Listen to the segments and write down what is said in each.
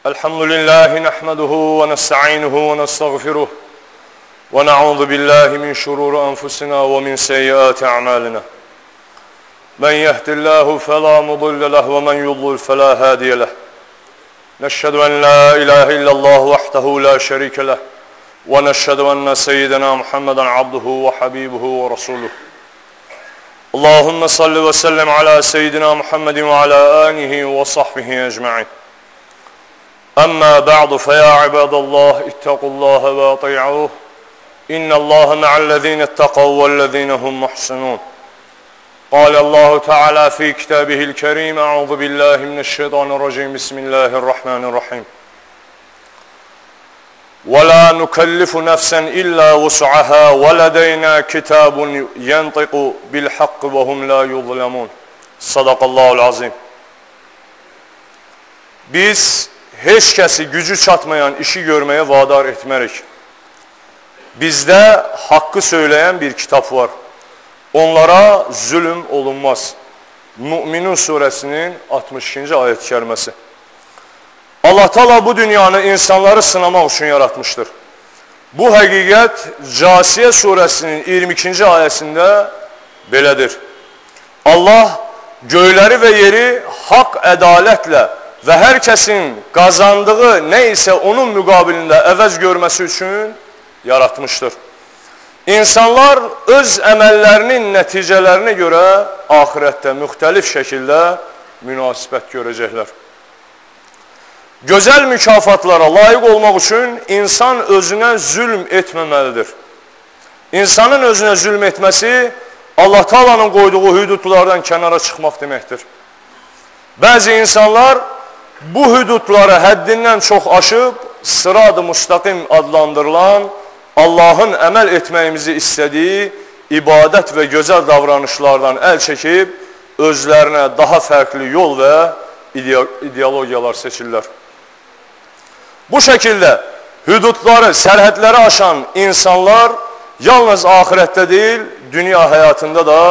الحمد لله نحمده ونستعينه ونستغفره ونعوذ بالله من شرور أنفسنا ومن سيئات أعمالنا من يهد الله فلا مضل له ومن يضلل فلا هادي له نشهد أن لا إله إلا الله وحده لا شريك له ونشهد أن سيدنا محمدا عبده وحبيبه ورسوله اللهم صل وسلم على سيدنا محمد وعلى آله وصحبه أجمعين أما بعد فيا عباد الله اتقوا الله وأطيعوه إن الله مع الذين اتقوا والذين هم محسنون قال الله تعالى في كتابه الكريم أعوذ بالله من الشيطان الرجيم بسم الله الرحمن الرحيم ولا نكلف نفسا إلا وسعها ولدينا كتاب ينطق بالحق وهم لا يظلمون صدق الله العظيم. Biz heç kəsi gücü çatmayan işi görməyə vadar etmərik. Bizdə haqqı söyləyən bir kitab var. Onlara zülm olunmaz. Mü'minun surəsinin 62-ci ayət-i kəriməsi. Allah Teala bu dünyanı insanları sınamaq üçün yaratmışdır. Bu həqiqət Casiyə surəsinin 22-ci ayəsində belədir. Allah göyləri və yeri haqq ədalətlə və hər kəsin qazandığı nə isə onun müqabilində əvəz görməsi üçün yaratmışdır. İnsanlar öz əməllərinin nəticələrinə görə axirətdə müxtəlif şəkildə münasibət görəcəklər. Gözəl mükafatlara layiq olmaq üçün insan özünə zülm etməməlidir. İnsanın özünə zülm etməsi Allah Taala'nın qoyduğu hüdudlardan kənara çıxmaq deməkdir. Bəzi insanlar bu hüdudları həddindən çox aşıb sırat-ı müstəqim adlandırılan Allahın əməl etməyimizi istədiyi ibadət və gözəl davranışlardan əl çəkib özlərinə daha fərqli yol və ideologiyalar seçirlər. Bu şəkildə hüdudları, sərhədləri aşan insanlar yalnız axirətdə deyil, dünya həyatında da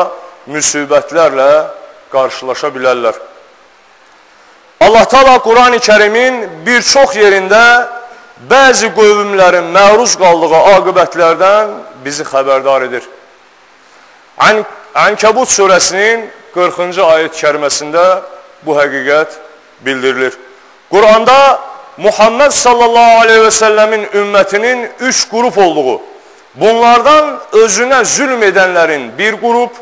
müsibətlərlə qarşılaşa bilərlər. Allah Teala Quran-ı Kərimin bir çox yerində bəzi qövmlərin məruz qaldığı aqibətlərdən bizi xəbərdar edir. Ənkəbut surəsinin 40-cı ayət-i kəriməsində bu həqiqət bildirilir. Quranda Muhammed sallallahu aleyhi və səlləmin ümmətinin 3 qrup olduğu, bunlardan özünə zülm edənlərin bir qrup,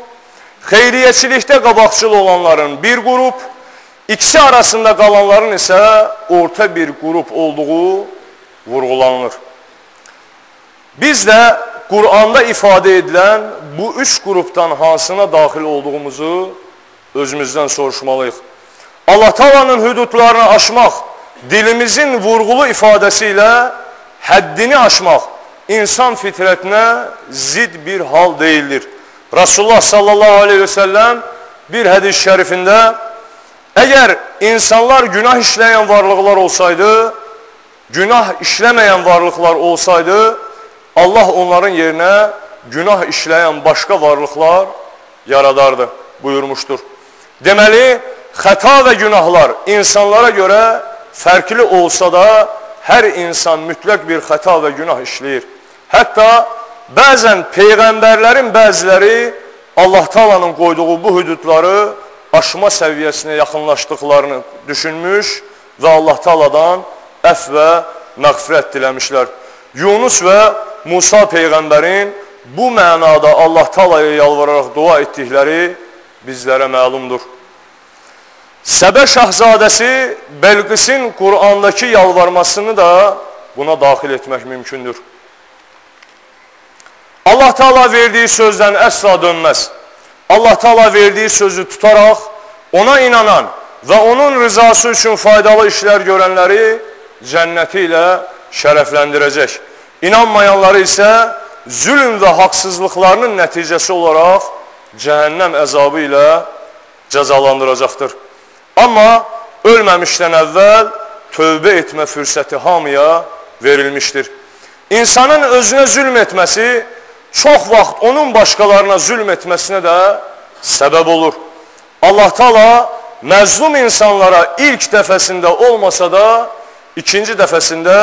xeyriyyəçilikdə qabaqcıl olanların bir qrup, İkisi arasında qalanların isə orta bir qrup olduğu vurğulanır. Biz də Quranda ifadə edilən bu 3 qrupdan hansına daxil olduğumuzu özümüzdən soruşmalıyıq. Allah Taala'nın hüdudlarını aşmaq, dilimizin vurğulu ifadəsi ilə həddini aşmaq insan fitrətinə zid bir hal deyildir. Resulullah sallallahu aleyhi ve sellem bir hədis-i şərifində əgər insanlar günah işləyən varlıqlar olsaydı, günah işləməyən varlıqlar olsaydı, Allah onların yerinə günah işləyən başqa varlıqlar yaradardı buyurmuşdur. Deməli, xəta və günahlar insanlara görə fərqli olsa da, hər insan mütləq bir xəta və günah işləyir. Hətta bəzən peyğəmbərlərin bəziləri Allah Taala'nın qoyduğu bu hüdudları aşma səviyyəsinə yaxınlaşdıqlarını düşünmüş və Allah Taala'dan əf və məğfirət diləmişlər. Yunus və Musa peyğəmbərin bu mənada Allah Taala'ya yalvararaq dua etdikləri bizlərə məlumdur. Səbə şahzadəsi Belqisin Qur'andakı yalvarmasını da buna daxil etmək mümkündür. Allah Teala verdiyi sözdən əsla dönməz. Allah Teala verdiyi sözü tutaraq ona inanan və onun rızası üçün faydalı işlər görənləri cənnəti ilə şərəfləndirəcək. İnanmayanları isə zülm və haqsızlıqlarının nəticəsi olaraq cəhənnəm əzabı ilə cəzalandıracaqdır. Amma ölməmişdən əvvəl tövbə etmə fürsəti hamıya verilmişdir. İnsanın özünə zülm etməsi çox vaxt onun başqalarına zülm etməsinə də səbəb olur. Allah Teala məzlum insanlara ilk dəfəsində olmasa da ikinci dəfəsində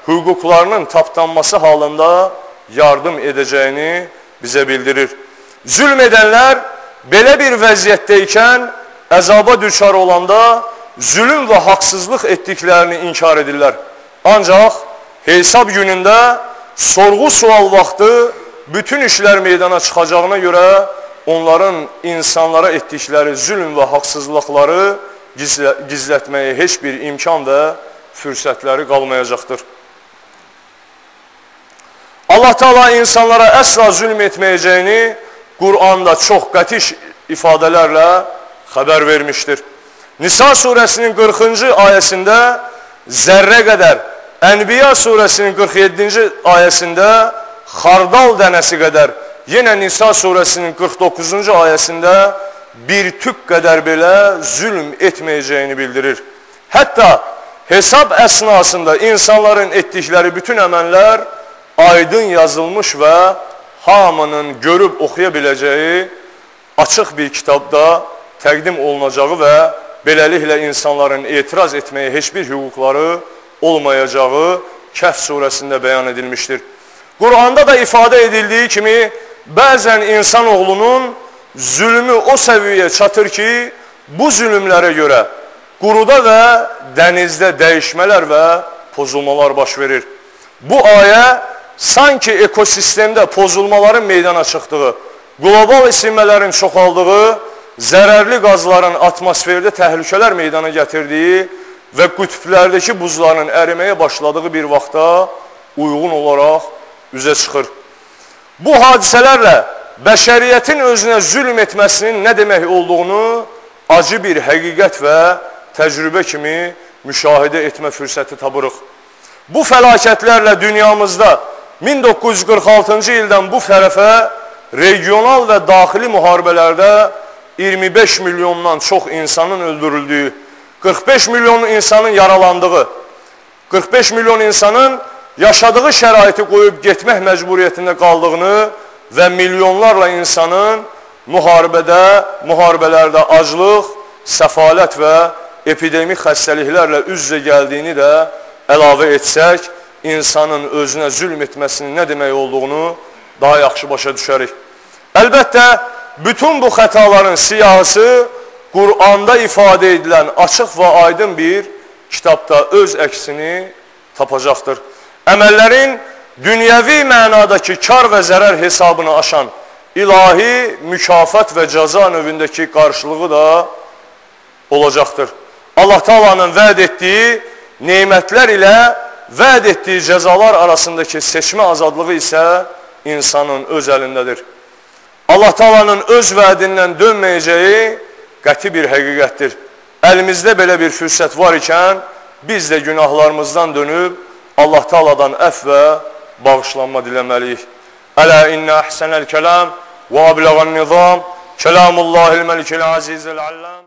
hüquqlarının tapdanması halında yardım edəcəyini bizə bildirir. Zülm edənlər belə bir vəziyyətdəykən əzaba düçar olanda zülm və haqsızlıq etdiklərini inkar edirlər. Ancaq hesab günündə sorğu-sual vaxtı bütün işlər meydana çıxacağına görə onların insanlara etdikləri zülm və haqsızlıqları gizlətməyə heç bir imkan və fürsətləri qalmayacaqdır. Allah Teala insanlara əsla zülm etməyəcəyini Qur'anda çox qəti ifadələrlə xəbər vermişdir. Nisa surəsinin 40-cı ayəsində zərrə qədər, Ənbiya surəsinin 47-ci ayəsində xardal dənəsi qədər, yenə Nisa surəsinin 49-cu ayəsində bir tük qədər belə zülm etməyəcəyini bildirir. Hətta hesab əsnasında insanların etdikləri bütün əməllər aydın yazılmış və hamının görüb oxuya biləcəyi açıq bir kitabda təqdim olunacağı və beləliklə insanların etiraz etməyə heç bir hüquqları olmayacağı Kəhf surəsində bəyan edilmişdir. Qur'anda da ifadə edildiyi kimi bəzən insanoğlunun zülmü o səviyyəyə çatır ki, bu zülmlərə görə quruda və dənizdə dəyişmələr və pozulmalar baş verir. Bu ayə sanki ekosistemdə pozulmaların meydana çıxdığı, qlobal isinmələrin çoxaldığı, zərərli qazların atmosferdə təhlükələr meydana gətirdiyi və qütblərdəki buzların əriməyə başladığı bir vaxtda uyğun olaraq üzə çıxır. Bu hadisələrlə bəşəriyyətin özünə zülm etməsinin nə demək olduğunu acı bir həqiqət və təcrübə kimi müşahidə etmə fürsəti tapırıq. Bu fəlakətlərlə dünyamızda 1946-cı ildən bu tərəfə regional və daxili müharibələrdə 25 milyondan çox insanın öldürüldüyü, 45 milyon insanın yaralandığı, 45 milyon insanın yaşadığı şəraiti qoyub getmək məcburiyyətində qaldığını və milyonlarla insanın müharibələrdə aclıq, səfalət və epidemik xəstəliklərlə üz-üzə gəldiyini də əlavə etsək, insanın özünə zülm etməsinin nə demək olduğunu daha yaxşı başa düşərik. Əlbəttə, bütün bu xətaların siyahısı Qur'anda ifadə edilən açıq və aydın bir kitabda öz əksini tapacaqdır. Əməllərin dünyəvi mənadakı kar və zərər hesabını aşan ilahi mükafat və cəza növündəki qarşılığı da olacaqdır. Allah Taala'nın vəd etdiyi nemətlər ilə vəd etdiyi cəzalar arasındakı seçmə azadlığı isə insanın öz əlindədir. Allah Taala'nın öz vədindən dönməyəcəyi qəti bir həqiqətdir. Əlimizdə belə bir fürsət var ikən, biz də günahlarımızdan dönüb Allah Taala'dan əfv və bağışlanma diləməliyik. Ələ innə əhsənəl kələm və abləğən nizam, kələmullahil məlikil azizil alləm.